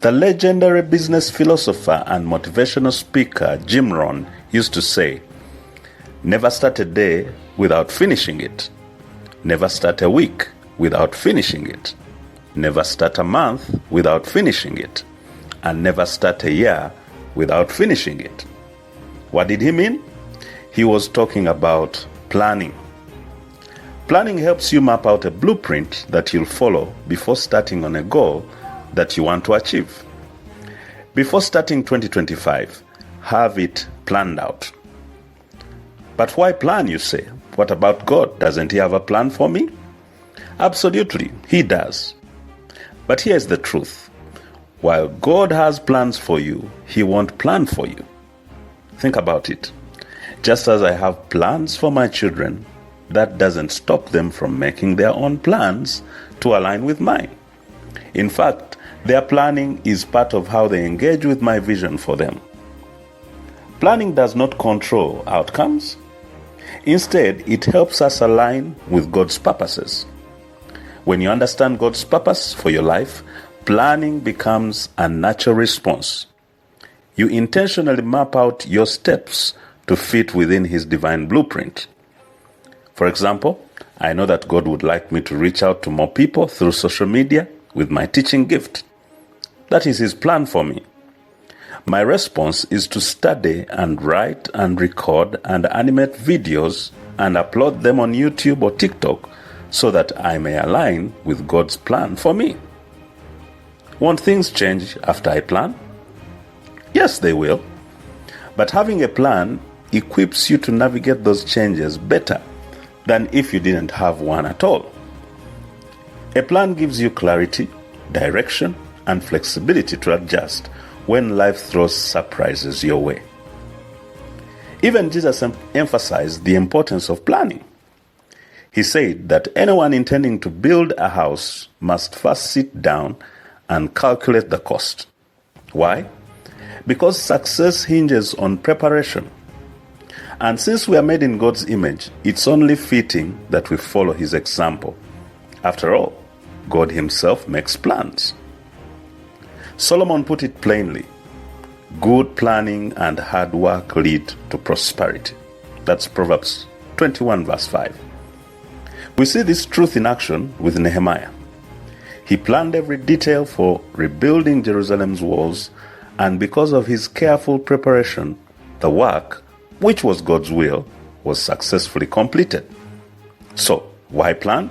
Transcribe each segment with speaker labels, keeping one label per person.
Speaker 1: The legendary business philosopher and motivational speaker Jim Rohn used to say, "Never start a day without finishing it. Never start a week without finishing it. Never start a month without finishing it. And never start a year without finishing it." What did he mean? He was talking about planning. Planning helps you map out a blueprint that you'll follow before starting on a goal that you want to achieve. Before starting 2025, have it planned out. But why plan, you say? What about God? Doesn't he have a plan for me? Absolutely, he does. But here's the truth. While God has plans for you, he won't plan for you. Think about it. Just as I have plans for my children, that doesn't stop them from making their own plans to align with mine. In fact, their planning is part of how they engage with my vision for them. Planning does not control outcomes. Instead, it helps us align with God's purposes. When you understand God's purpose for your life, planning becomes a natural response. You intentionally map out your steps to fit within his divine blueprint. For example, I know that God would like me to reach out to more people through social media with my teaching gift. That is his plan for me. My response is to study and write and record and animate videos and upload them on YouTube or TikTok so that I may align with God's plan for me. Won't things change after I plan? Yes, they will. But having a plan equips you to navigate those changes better than if you didn't have one at all. A plan gives you clarity, direction, and flexibility to adjust when life throws surprises your way. Even Jesus emphasized the importance of planning. He said that anyone intending to build a house must first sit down and calculate the cost. Why? Because success hinges on preparation. And since we are made in God's image, it's only fitting that we follow his example. After all, God himself makes plans. Solomon put it plainly, good planning and hard work lead to prosperity. That's Proverbs 21 verse 5. We see this truth in action with Nehemiah. He planned every detail for rebuilding Jerusalem's walls, and because of his careful preparation, the work, which was God's will, was successfully completed. So, why plan?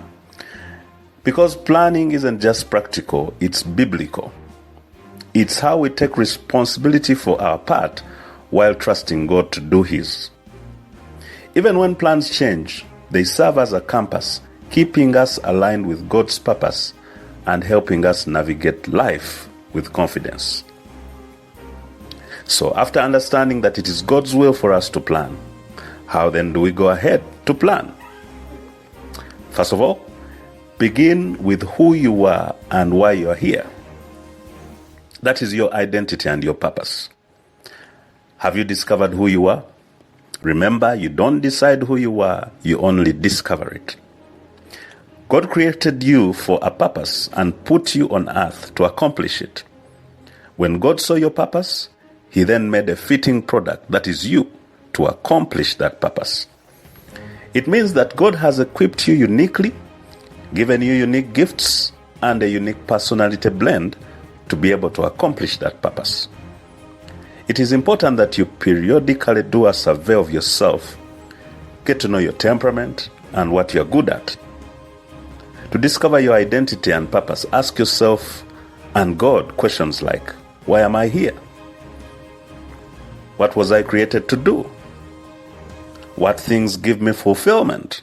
Speaker 1: Because planning isn't just practical, it's biblical. It's how we take responsibility for our part while trusting God to do his. Even when plans change, they serve as a compass, keeping us aligned with God's purpose and helping us navigate life with confidence. So after understanding that it is God's will for us to plan, how then do we go ahead to plan? First of all, begin with who you are and why you are here. That is your identity and your purpose. Have you discovered who you are? Remember, you don't decide who you are, you only discover it. God created you for a purpose and put you on earth to accomplish it. When God saw your purpose, he then made a fitting product, that is you, to accomplish that purpose. It means that God has equipped you uniquely, given you unique gifts and a unique personality blend to be able to accomplish that purpose. It is important that you periodically do a survey of yourself, get to know your temperament and what you're good at. To discover your identity and purpose, ask yourself and God questions like, why am I here? What was I created to do? What things give me fulfillment?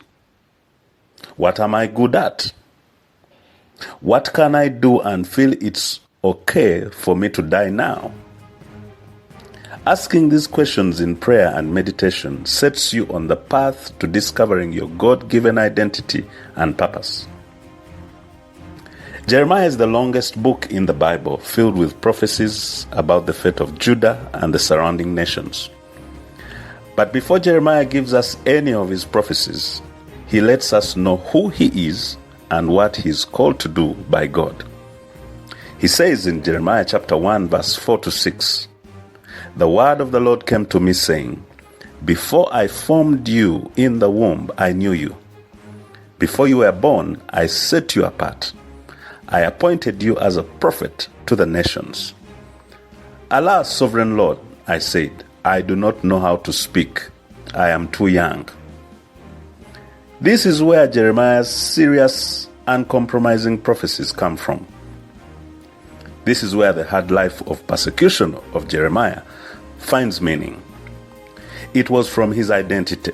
Speaker 1: What am I good at? What can I do and feel it's okay for me to die now? Asking these questions in prayer and meditation sets you on the path to discovering your God-given identity and purpose. Jeremiah is the longest book in the Bible, filled with prophecies about the fate of Judah and the surrounding nations. But before Jeremiah gives us any of his prophecies, he lets us know who he is and what he is called to do by God. He says in Jeremiah chapter 1, verse 4 to 6, "The word of the Lord came to me, saying, Before I formed you in the womb, I knew you. Before you were born, I set you apart. I appointed you as a prophet to the nations. Alas, sovereign Lord, I said, I do not know how to speak. I am too young." This is where Jeremiah's serious, uncompromising prophecies come from. This is where the hard life of persecution of Jeremiah finds meaning. It was from his identity.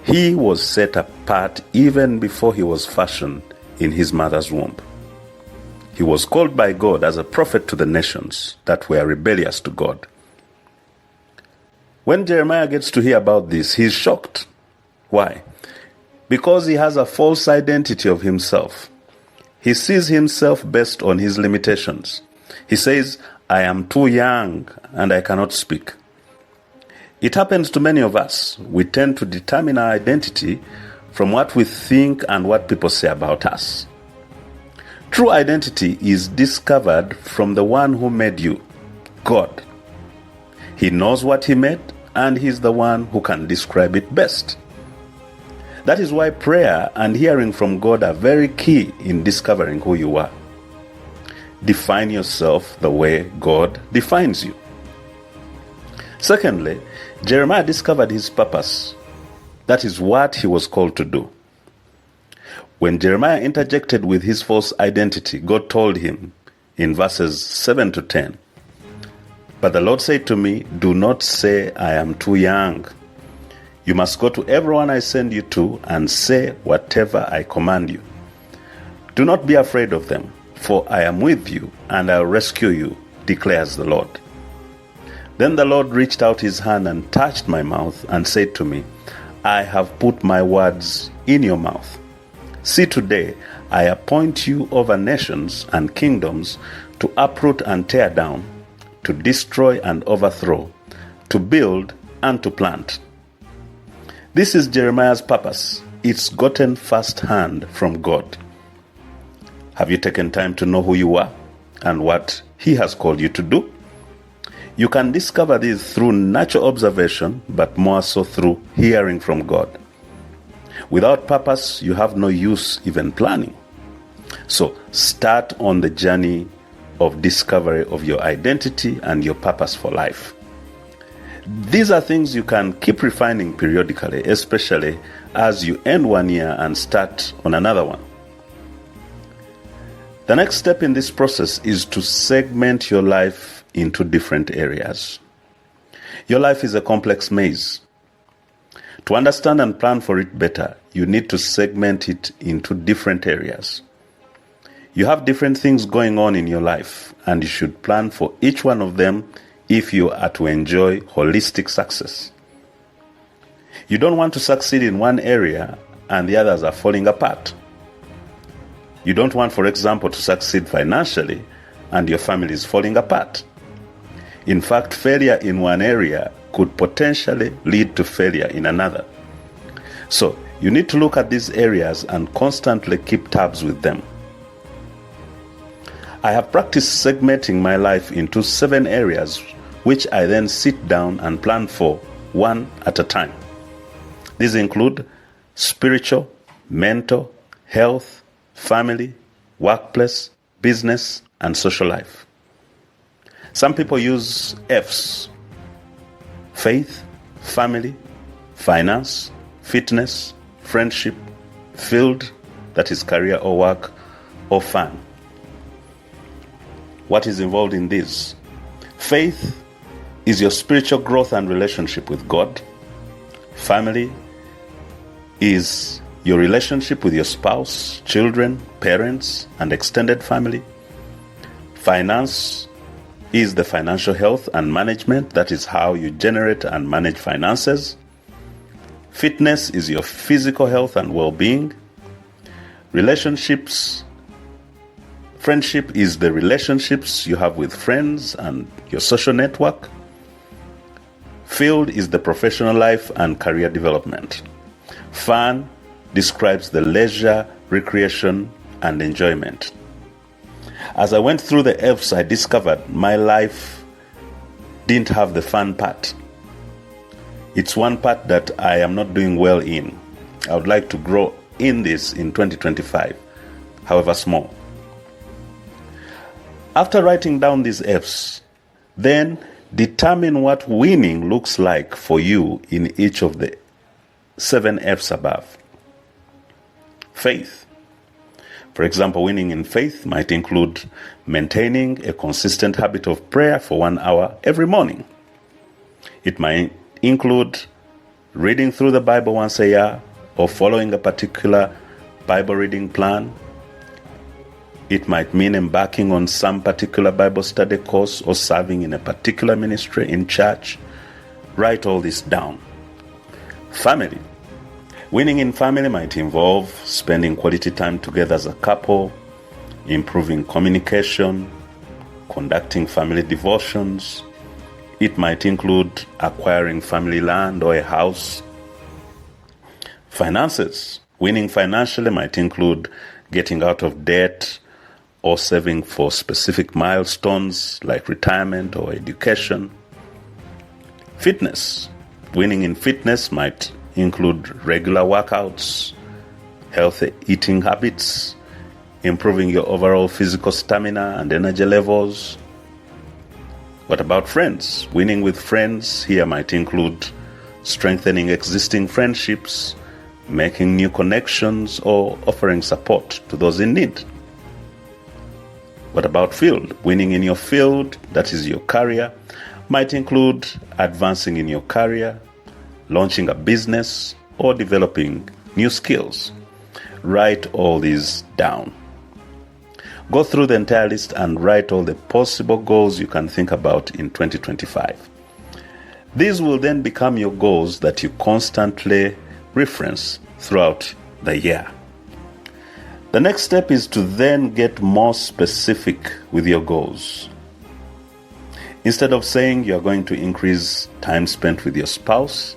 Speaker 1: He was set apart even before he was fashioned in his mother's womb. He was called by God as a prophet to the nations that were rebellious to God. When Jeremiah gets to hear about this, he's shocked. Why? Because he has a false identity of himself. He sees himself based on his limitations. He says, "I am too young and I cannot speak." It happens to many of us. We tend to determine our identity from what we think and what people say about us. True identity is discovered from the one who made you, God. He knows what he made, and he's the one who can describe it best. That is why prayer and hearing from God are very key in discovering who you are. Define yourself the way God defines you. Secondly, Jeremiah discovered his purpose. That is what he was called to do. When Jeremiah interjected with his false identity, God told him in verses 7 to 10, "But the Lord said to me, do not say I am too young. You must go to everyone I send you to and say whatever I command you. Do not be afraid of them, for I am with you and I'll rescue you, declares the Lord." Then the Lord reached out his hand and touched my mouth and said to me, "I have put my words in your mouth. See, today I appoint you over nations and kingdoms to uproot and tear down, to destroy and overthrow, to build and to plant." This is Jeremiah's purpose. It's gotten firsthand from God. Have you taken time to know who you are and what he has called you to do? You can discover this through natural observation, but more so through hearing from God. Without purpose, you have no use even planning. So start on the journey of discovery of your identity and your purpose for life. These are things you can keep refining periodically, especially as you end one year and start on another one. The next step in this process is to segment your life into different areas. Your life is a complex maze. To understand and plan for it better, you need to segment it into different areas. You have different things going on in your life, and you should plan for each one of them if you are to enjoy holistic success. You don't want to succeed in one area and the others are falling apart. You don't want, for example, to succeed financially and your family is falling apart. In fact, failure in one area could potentially lead to failure in another. So, you need to look at these areas and constantly keep tabs with them. I have practiced segmenting my life into 7 areas, which I then sit down and plan for one at a time. These include spiritual, mental, health, family, workplace, business, and social life. Some people use F's: faith, family, finance, fitness, friendship, field, that is career or work, or fun. What is involved in this? Faith is your spiritual growth and relationship with God. Family is your relationship with your spouse, children, parents, and extended family. Finance is the financial health and management, that is how you generate and manage finances. Fitness is your physical health and well-being. Relationships, friendship is the relationships you have with friends and your social network. Field is the professional life and career development. Fun describes the leisure, recreation, and enjoyment. As I went through the F's, I discovered my life didn't have the fun part. It's one part that I am not doing well in. I would like to grow in this in 2025, however small. After writing down these F's, then determine what winning looks like for you in each of the 7 F's above. Faith. For example, winning in faith might include maintaining a consistent habit of prayer for 1 hour every morning. It might include reading through the Bible once a year or following a particular Bible reading plan. It might mean embarking on some particular Bible study course or serving in a particular ministry in church. Write all this down. Family. Winning in family might involve spending quality time together as a couple, improving communication, conducting family devotions. It might include acquiring family land or a house. Finances. Winning financially might include getting out of debt or saving for specific milestones like retirement or education. Fitness. Winning in fitness might include regular workouts, healthy eating habits, improving your overall physical stamina and energy levels. What about friends? Winning with friends here might include strengthening existing friendships, making new connections, or offering support to those in need. What about field? Winning in your field, that is your career, might include advancing in your career, launching a business, or developing new skills. Write all these down. Go through the entire list and write all the possible goals you can think about in 2025. These will then become your goals that you constantly reference throughout the year. The next step is to then get more specific with your goals. Instead of saying you're going to increase time spent with your spouse,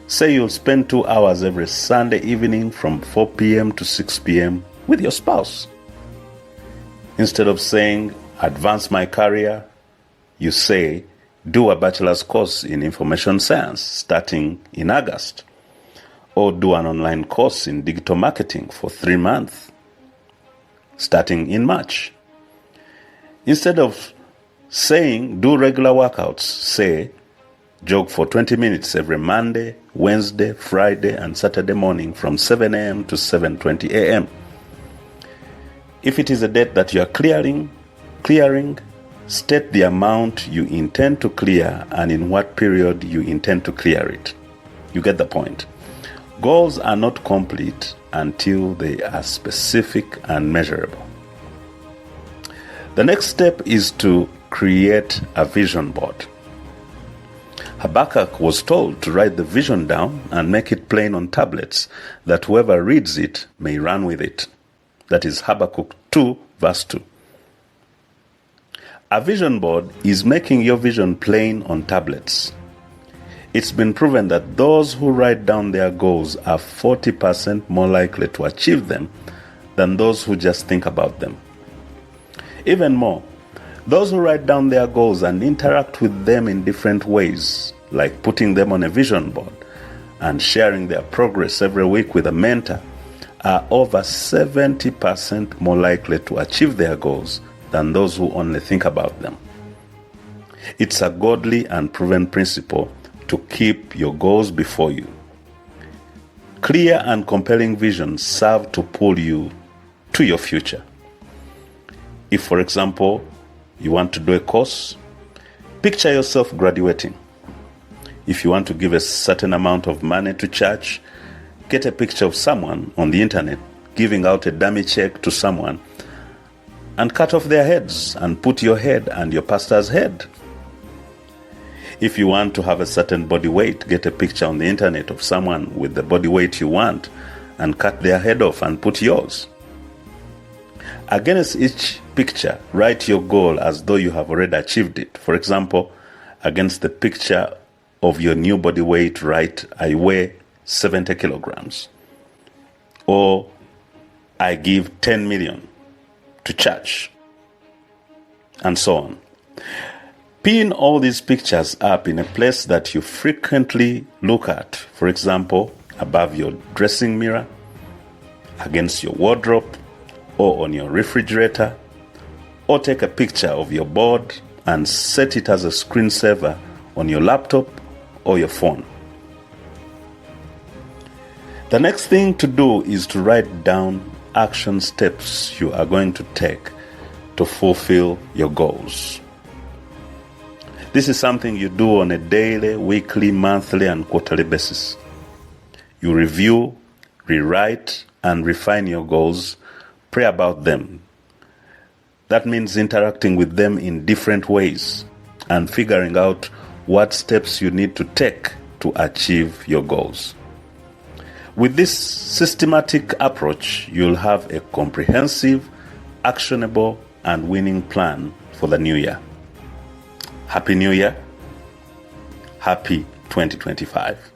Speaker 1: say you'll spend 2 hours every Sunday evening from 4 p.m. to 6 p.m. with your spouse. Instead of saying, advance my career, you say, do a bachelor's course in information science starting in August, or do an online course in digital marketing for 3 months starting in March. Instead of saying, do regular workouts, say, jog for 20 minutes every Monday, Wednesday, Friday, and Saturday morning from 7 a.m. to 7:20 a.m. If it is a debt that you are clearing, state the amount you intend to clear and in what period you intend to clear it. You get the point. Goals are not complete until they are specific and measurable. The next step is to create a vision board. Habakkuk was told to write the vision down and make it plain on tablets, that whoever reads it may run with it. That is Habakkuk 2, verse 2. A vision board is making your vision plain on tablets. It's been proven that those who write down their goals are 40% more likely to achieve them than those who just think about them. Even more, those who write down their goals and interact with them in different ways, like putting them on a vision board and sharing their progress every week with a mentor, are over 70% more likely to achieve their goals than those who only think about them. It's a godly and proven principle to keep your goals before you. Clear and compelling visions serve to pull you to your future. If, for example, you want to do a course, picture yourself graduating. If you want to give a certain amount of money to church, get a picture of someone on the internet giving out a dummy check to someone and cut off their heads and put your head and your pastor's head. If you want to have a certain body weight, get a picture on the internet of someone with the body weight you want and cut their head off and put yours. Against each picture, write your goal as though you have already achieved it. For example, against the picture of your new body weight, write, I weigh 70 kilograms. Or, I give 10 million to church. and so on. Pin all these pictures up in a place that you frequently look at, for example, above your dressing mirror, against your wardrobe, or on your refrigerator, or take a picture of your board and set it as a screensaver on your laptop or your phone. The next thing to do is to write down action steps you are going to take to fulfill your goals. This is something you do on a daily, weekly, monthly, and quarterly basis. You review, rewrite, and refine your goals, pray about them. That means interacting with them in different ways and figuring out what steps you need to take to achieve your goals. With this systematic approach, you'll have a comprehensive, actionable, and winning plan for the new year. Happy New Year. Happy 2025.